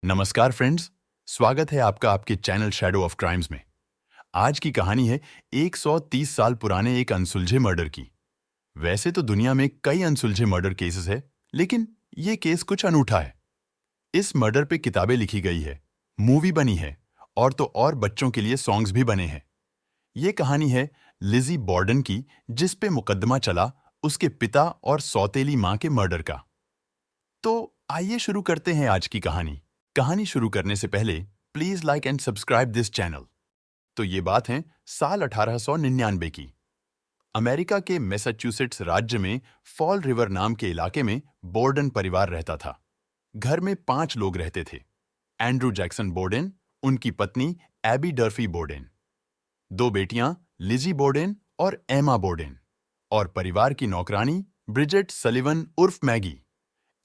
नमस्कार फ्रेंड्स, स्वागत है आपका आपके चैनल शैडो ऑफ क्राइम्स में। आज की कहानी है 130 साल पुराने एक अनसुलझे मर्डर की। वैसे तो दुनिया में कई अनसुलझे मर्डर केसेस है, लेकिन ये केस कुछ अनूठा है। इस मर्डर पे किताबें लिखी गई है, मूवी बनी है और तो और बच्चों के लिए सॉन्ग्स भी बने हैं। ये कहानी है लिजी बॉर्डन की, जिस पे मुकदमा चला उसके पिता और सौतेली माँ के मर्डर का। तो आइए शुरू करते हैं आज की कहानी। कहानी शुरू करने से पहले please like and subscribe this channel. तो ये बात है साल 1899 की। अमेरिका के मैसाचुसेट्स राज्य में फॉल रिवर नाम के इलाके में बोर्डन परिवार रहता था। घर में 5 लोग रहते थे। एंड्रू जैक्सन बोर्डेन, उनकी पत्नी एबी डर्फी बोर्डेन, 2 बेटियां लिजी बोर्डेन और एमा बोर्डेन, और परिवार की नौकरानी ब्रिजेट सलिवन उर्फ Maggie.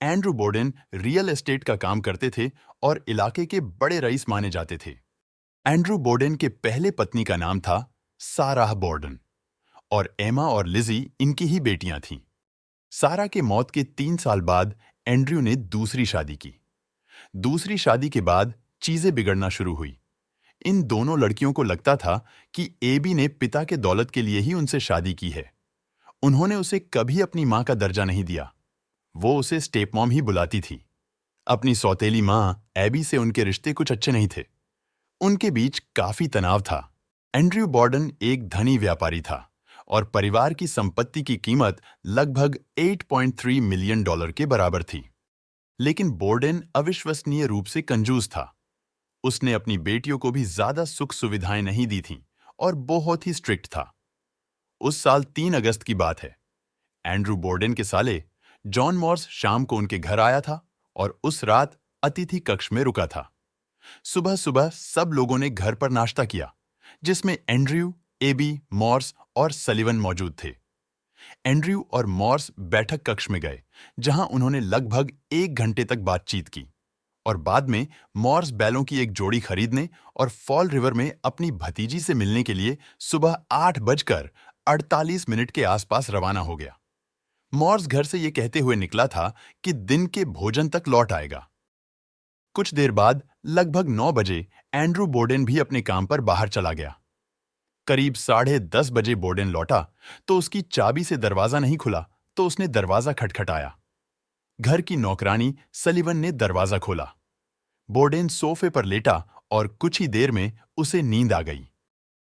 Andrew Borden real estate का काम करते थे और इलाके के बड़े रईस माने जाते थे। एंड्रू बोर्डेन के पहले पत्नी का नाम था साराह बोर्डन और एमा और लिजी इनकी ही बेटियां थीं। सारा के मौत के 3 साल बाद एंड्रयू ने दूसरी शादी की। दूसरी शादी के बाद चीजें बिगड़ना शुरू हुई। इन दोनों लड़कियों को लगता था कि एबी ने पिता के दौलत के लिए ही उनसे शादी की है। उन्होंने उसे कभी अपनी मां का दर्जा नहीं दिया। वो उसे स्टेप मॉम ही बुलाती थी। अपनी सौतेली मां एबी से उनके रिश्ते कुछ अच्छे नहीं थे। उनके बीच काफी तनाव था। एंड्रयू बॉर्डन एक धनी व्यापारी था और परिवार की संपत्ति की कीमत लगभग $8.3 मिलियन के बराबर थी। लेकिन बोर्डेन अविश्वसनीय रूप से कंजूस था। उसने अपनी बेटियों को भी ज्यादा सुख सुविधाएं नहीं दी थीं और बहुत ही स्ट्रिक्ट था। उस साल 3 अगस्त की बात है। एंड्रू बोर्डेन के साले जॉन मॉर्स शाम को उनके घर आया था और उस रात अतिथि कक्ष में रुका था। सुबह सुबह सब लोगों ने घर पर नाश्ता किया, जिसमें एंड्रयू, एबी, मॉर्स और सलिवन मौजूद थे। एंड्रयू और मॉर्स बैठक कक्ष में गए, जहां उन्होंने लगभग 1 घंटे तक बातचीत की और बाद में मॉर्स बैलों की एक जोड़ी खरीदने और फॉल रिवर में अपनी भतीजी से मिलने के लिए सुबह 8:48 के आसपास रवाना हो गया। मॉर्स घर से यह कहते हुए निकला था कि दिन के भोजन तक लौट आएगा। कुछ देर बाद लगभग 9 बजे एंड्रू बोर्डेन भी अपने काम पर बाहर चला गया। करीब 10:30 बजे बोर्डेन लौटा तो उसकी चाबी से दरवाजा नहीं खुला, तो उसने दरवाजा खटखटाया। घर की नौकरानी सलिवन ने दरवाजा खोला। बोर्डेन सोफे पर लेटा और कुछ ही देर में उसे नींद आ गई।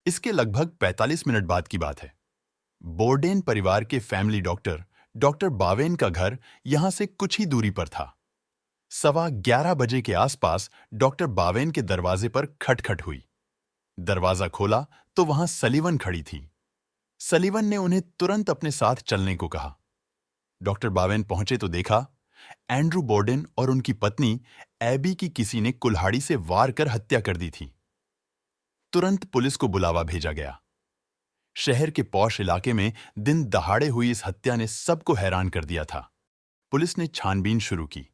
इसके लगभग 45 मिनट बाद की बात है। बोर्डेन परिवार के फैमिली डॉक्टर बावेन का घर यहां से कुछ ही दूरी पर था। 11:15 बजे के आसपास डॉक्टर बावेन के दरवाजे पर खटखट हुई। दरवाजा खोला तो वहां सलिवन खड़ी थी। सलिवन ने उन्हें तुरंत अपने साथ चलने को कहा। डॉक्टर बावेन पहुंचे तो देखा एंड्रू बोर्डेन और उनकी पत्नी एबी की किसी ने कुल्हाड़ी से वार कर हत्या कर दी थी। तुरंत पुलिस को बुलावा भेजा गया। शहर के पॉश इलाके में दिन दहाड़े हुई इस हत्या ने सबको हैरान कर दिया था। पुलिस ने छानबीन शुरू की।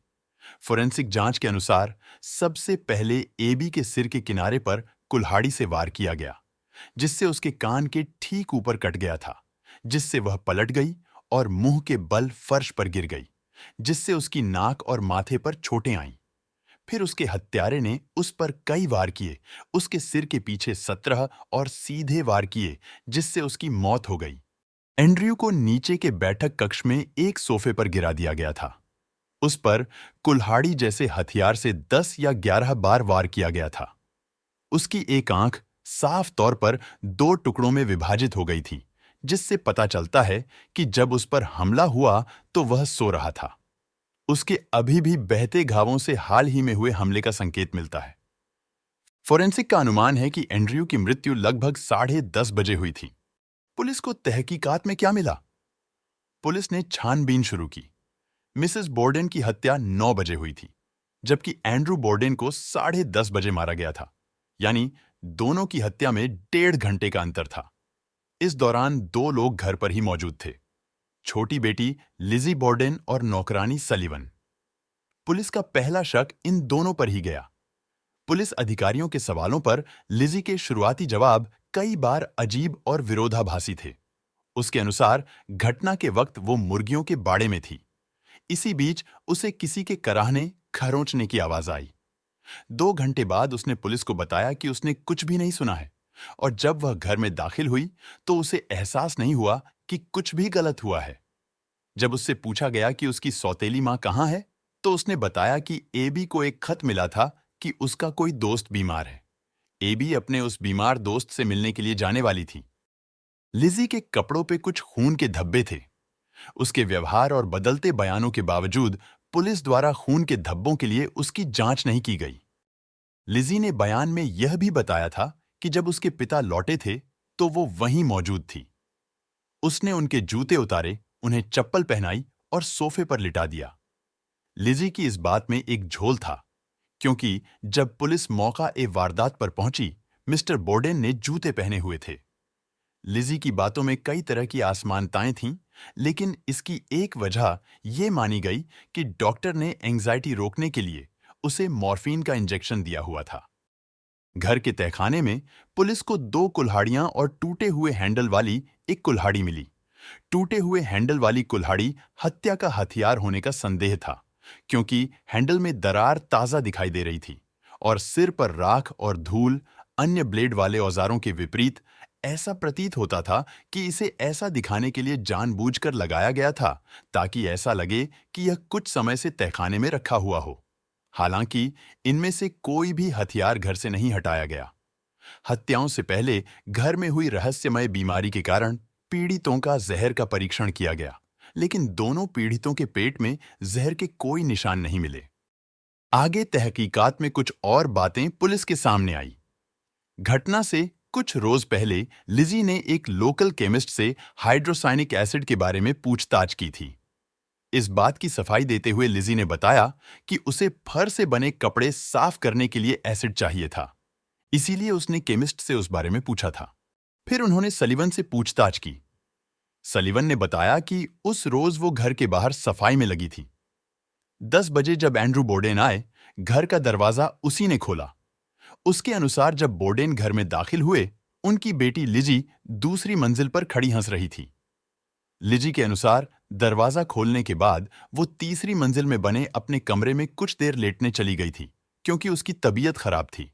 फोरेंसिक जांच के अनुसार सबसे पहले एबी के सिर के किनारे पर कुल्हाड़ी से वार किया गया, जिससे उसके कान के ठीक ऊपर कट गया था, जिससे वह पलट गई और मुंह के बल फर्श पर गिर गई, जिससे उसकी नाक और माथे पर चोटें आईं। फिर उसके हत्यारे ने उस पर कई वार किए, उसके सिर के पीछे 17 और सीधे वार किए, जिससे उसकी मौत हो गई। एंड्रयू को नीचे के बैठक कक्ष में एक सोफे पर गिरा दिया गया था। उस पर कुल्हाड़ी जैसे हथियार से 10 या 11 बार वार किया गया था। उसकी एक आंख साफ तौर पर 2 टुकड़ों में विभाजित हो गई थी, जिससे पता चलता है कि जब उस पर हमला हुआ तो वह सो रहा था। उसके अभी भी बहते घावों से हाल ही में हुए हमले का संकेत मिलता है। फोरेंसिक का अनुमान है कि एंड्रयू की मृत्यु लगभग 10:30 बजे हुई थी। पुलिस को तहकीकात में क्या मिला? पुलिस ने छानबीन शुरू की। मिसेस बोर्डेन की हत्या 9 बजे हुई थी, जबकि एंड्रू बोर्डेन को 10:30 बजे मारा गया था। यानी दोनों की हत्या में 1.5 घंटे का अंतर था। इस दौरान 2 लोग घर पर ही मौजूद थे, छोटी बेटी लिजी बोर्डेन और नौकरानी सलिवन। पुलिस का पहला शक इन दोनों पर ही गया। पुलिस अधिकारियों के सवालों पर लिजी के शुरुआती जवाब कई बार अजीब और विरोधाभासी थे। उसके अनुसार घटना के वक्त वो मुर्गियों के बाड़े में थी। इसी बीच उसे किसी के कराहने, खरोंचने की आवाज आई। 2 घंटे बाद उसने पुलिस को बताया कि उसने कुछ भी नहीं सुना है, और जब वह घर में दाखिल हुई तो उसे एहसास नहीं हुआ कि कुछ भी गलत हुआ है। जब उससे पूछा गया कि उसकी सौतेली माँ कहाँ है, तो उसने बताया कि एबी को एक खत मिला था कि उसका कोई दोस्त बीमार है। एबी अपने उस बीमार दोस्त से मिलने के लिए जाने वाली थी। लिजी के कपड़ों पे कुछ खून के धब्बे थे। उसके व्यवहार और बदलते बयानों के बावजूद पुलिस द्वारा खून के धब्बों के लिए उसकी जांच नहीं की गई। लिजी ने बयान में यह भी बताया था कि जब उसके पिता लौटे थे तो वो वहीं मौजूद थी। उसने उनके जूते उतारे, उन्हें चप्पल पहनाई और सोफे पर लिटा दिया। लिजी की इस बात में एक झोल था, क्योंकि जब पुलिस मौका ए वारदात पर पहुंची, मिस्टर बोर्डेन ने जूते पहने हुए थे। लिजी की बातों में कई तरह की असमानताएं थीं, लेकिन इसकी एक वजह यह मानी गई कि डॉक्टर ने एंजाइटी रोकने के लिए उसे मॉर्फिन का इंजेक्शन दिया हुआ था। घर के तहखाने में पुलिस को 2 कुल्हाड़ियां और टूटे हुए हैंडल वाली एक कुल्हाड़ी मिली। टूटे हुए हैंडल वाली कुल्हाड़ी हत्या का हथियार होने का संदेह था, क्योंकि हैंडल में दरार ताजा दिखाई दे रही थी और सिर पर राख और धूल अन्य ब्लेड वाले औजारों के विपरीत ऐसा प्रतीत होता था कि इसे ऐसा दिखाने के लिए जानबूझकर लगाया गया था ताकि ऐसा लगे कि यह कुछ समय से तहखाने में रखा हुआ हो। हालांकि इनमें से कोई भी हथियार घर से नहीं हटाया गया। हत्याओं से पहले घर में हुई रहस्यमय बीमारी के कारण पीड़ितों का जहर का परीक्षण किया गया, लेकिन दोनों पीड़ितों के पेट में जहर के कोई निशान नहीं मिले। आगे तहकीकात में कुछ और बातें पुलिस के सामने आई। घटना से कुछ रोज पहले लिजी ने एक लोकल केमिस्ट से हाइड्रोसाइनिक एसिड के बारे में पूछताछ की थी। इस बात की सफाई देते हुए लिजी ने बताया कि उसे फर से बने कपड़े साफ करने के लिए एसिड चाहिए था, इसीलिए उसने केमिस्ट से उस बारे में पूछा था। फिर उन्होंने सलीवन से पूछताछ की। सलीवन ने बताया कि उस रोज वो घर के बाहर सफाई में लगी थी। 10 बजे जब एंड्रू बोर्डेन आए, घर का दरवाजा उसी ने खोला। उसके अनुसार जब बोर्डेन घर में दाखिल हुए, उनकी बेटी लिजी दूसरी मंजिल पर खड़ी हंस रही थी। लिजी के अनुसार दरवाजा खोलने के बाद वो तीसरी मंजिल में बने अपने कमरे में कुछ देर लेटने चली गई थी, क्योंकि उसकी तबीयत खराब थी।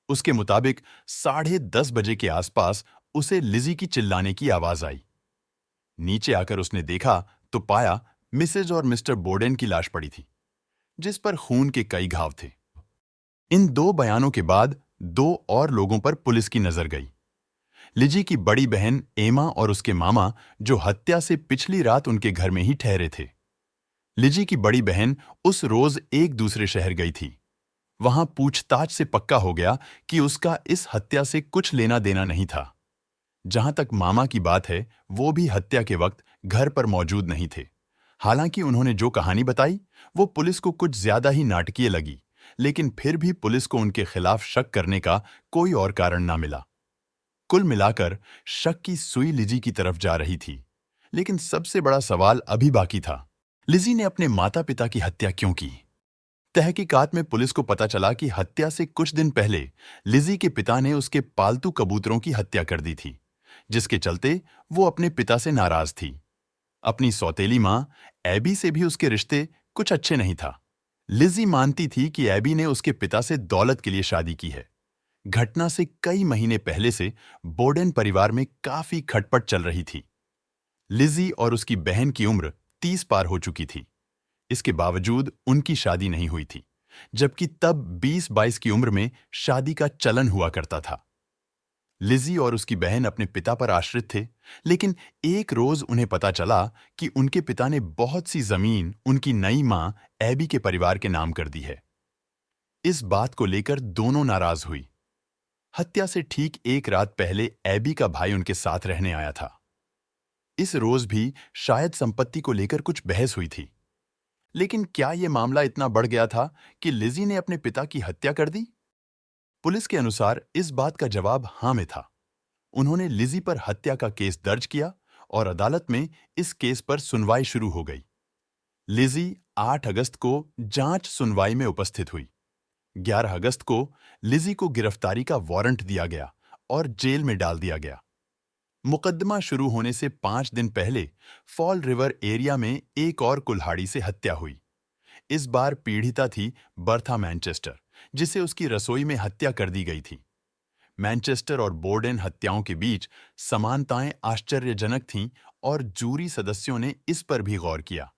उसके मुताबिक 10:30 बजे के आसपास उसे लिजी की चिल्लाने की आवाज आई। नीचे आकर उसने देखा तो पाया मिसेज और मिस्टर बोर्डेन की लाश पड़ी थी, जिस पर खून के कई घाव थे। इन 2 बयानों के बाद 2 और लोगों पर पुलिस की नजर गई। लिजी की बड़ी बहन एमा और उसके मामा, जो हत्या से पिछली रात उनके घर में ही ठहरे थे। लिजी की बड़ी बहन उस रोज एक दूसरे शहर गई थी। वहां पूछताछ से पक्का हो गया कि उसका इस हत्या से कुछ लेना देना नहीं था। जहां तक मामा की बात है, वो भी हत्या के वक्त घर पर मौजूद नहीं थे। हालांकि उन्होंने जो कहानी बताई वो पुलिस को कुछ ज्यादा ही नाटकीय लगी, लेकिन फिर भी पुलिस को उनके खिलाफ शक करने का कोई और कारण ना मिला। कुल मिलाकर शक की सुई लिजी की तरफ जा रही थी, लेकिन सबसे बड़ा सवाल अभी बाकी था। लिजी ने अपने माता पिता की हत्या क्यों की? तहकीकात में पुलिस को पता चला कि हत्या से कुछ दिन पहले लिजी के पिता ने उसके पालतू कबूतरों की हत्या कर दी थी, जिसके चलते वो अपने पिता से नाराज थी। अपनी सौतेली मां एबी से भी उसके रिश्ते कुछ अच्छे नहीं था। लिजी मानती थी कि एबी ने उसके पिता से दौलत के लिए शादी की है। घटना से कई महीने पहले से बोर्डेन परिवार में काफी खटपट चल रही थी। लिजी और उसकी बहन की उम्र 30 पार हो चुकी थी। इसके बावजूद उनकी शादी नहीं हुई थी, जबकि तब 20-22 की उम्र में शादी का चलन हुआ करता था। लिजी और उसकी बहन अपने पिता पर आश्रित थे, लेकिन एक रोज उन्हें पता चला कि उनके पिता ने बहुत सी जमीन उनकी नई मां एबी के परिवार के नाम कर दी है। इस बात को लेकर दोनों नाराज हुई। हत्या से ठीक एक रात पहले एबी का भाई उनके साथ रहने आया था। इस रोज भी शायद संपत्ति को लेकर कुछ बहस हुई थी। लेकिन क्या यह मामला इतना बढ़ गया था कि लिजी ने अपने पिता की हत्या कर दी? पुलिस के अनुसार इस बात का जवाब हाँ में था। उन्होंने लिजी पर हत्या का केस दर्ज किया और अदालत में इस केस पर सुनवाई शुरू हो गई। लिजी 8 अगस्त को जांच सुनवाई में उपस्थित हुई। 11 अगस्त को लिजी को गिरफ्तारी का वारंट दिया गया और जेल में डाल दिया गया। मुकदमा शुरू होने से 5 दिन पहले फॉल रिवर एरिया में एक और कुल्हाड़ी से हत्या हुई। इस बार पीड़िता थी बर्था मैनचेस्टर, जिसे उसकी रसोई में हत्या कर दी गई थी। मैनचेस्टर और बोर्डेन हत्याओं के बीच समानताएं आश्चर्यजनक थीं और जूरी सदस्यों ने इस पर भी गौर किया।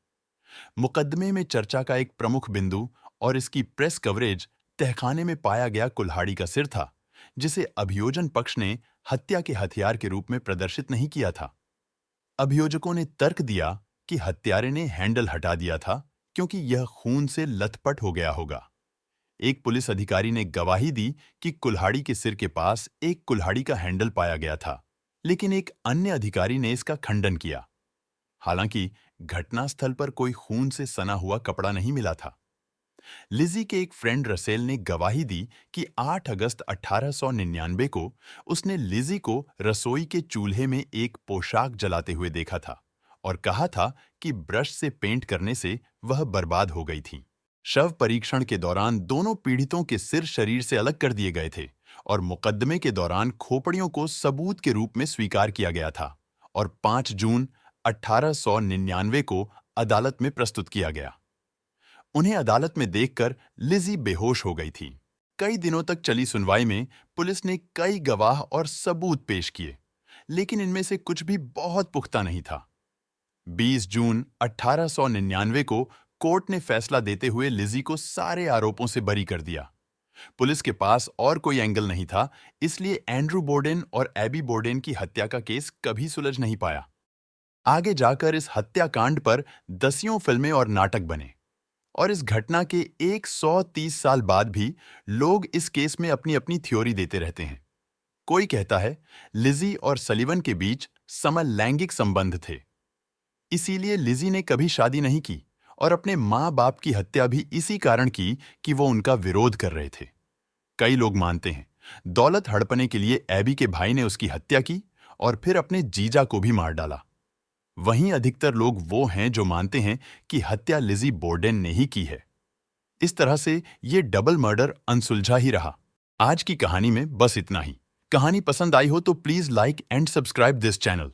मुकदमे में चर्चा का एक प्रमुख बिंदु और इसकी प्रेस कवरेज तहखाने में पाया गया कुल्हाड़ी का सिर था, जिसे अभियोजन पक्ष ने हत्या के हथियार के रूप में प्रदर्शित नहीं किया था। अभियोजकों ने तर्क दिया कि हत्यारे ने हैंडल हटा दिया था क्योंकि यह खून से लथपथ हो गया होगा। एक पुलिस अधिकारी ने गवाही दी कि कुल्हाड़ी के सिर के पास एक कुल्हाड़ी का हैंडल पाया गया था, लेकिन एक अन्य अधिकारी ने इसका खंडन किया। हालांकि घटनास्थल पर कोई खून से सना हुआ कपड़ा नहीं मिला था। लिजी के एक फ्रेंड रसेल ने गवाही दी कि 8 अगस्त 1899 को उसने लिजी को रसोई के चूल्हे में एक पोशाक जलाते हुए देखा था और कहा था कि ब्रश से पेंट करने से वह बर्बाद हो गई थी। शव परीक्षण के दौरान दोनों पीड़ितों के सिर शरीर से अलग कर दिए गए थे और मुकदमे के दौरान खोपड़ियों को सबूत के रूप में स्वीकार किया गया था और 5 जून 1899 को अदालत में प्रस्तुत किया गया। उन्हें अदालत में देखकर लिजी बेहोश हो गई थी। कई दिनों तक चली सुनवाई में पुलिस ने कई गवाह और सबूत पेश किए, लेकिन इनमें से कुछ भी बहुत पुख्ता नहीं था। 20 जून 1899 को कोर्ट ने फैसला देते हुए लिजी को सारे आरोपों से बरी कर दिया। पुलिस के पास और कोई एंगल नहीं था, इसलिए एंड्रू बोर्डेन और एबी बोर्डेन की हत्या का केस कभी सुलझ नहीं पाया। आगे जाकर इस हत्याकांड पर दसियों फिल्में और नाटक बने और इस घटना के 130 साल बाद भी लोग इस केस में अपनी अपनी थ्योरी देते रहते हैं। कोई कहता है लिजी और सलीवन के बीच समलैंगिक संबंध थे, इसीलिए लिजी ने कभी शादी नहीं की और अपने माँ बाप की हत्या भी इसी कारण की कि वो उनका विरोध कर रहे थे। कई लोग मानते हैं दौलत हड़पने के लिए एबी के भाई ने उसकी हत्या की और फिर अपने जीजा को भी मार डाला। वहीं अधिकतर लोग वो हैं जो मानते हैं कि हत्या लिजी बोर्डेन ने ही की है। इस तरह से ये डबल मर्डर अनसुलझा ही रहा। आज की कहानी में बस इतना ही। कहानी पसंद आई हो तो please like and subscribe this channel.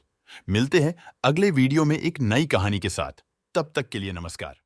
मिलते हैं अगले वीडियो में एक नई कहानी के साथ। तब तक के लिए नमस्कार।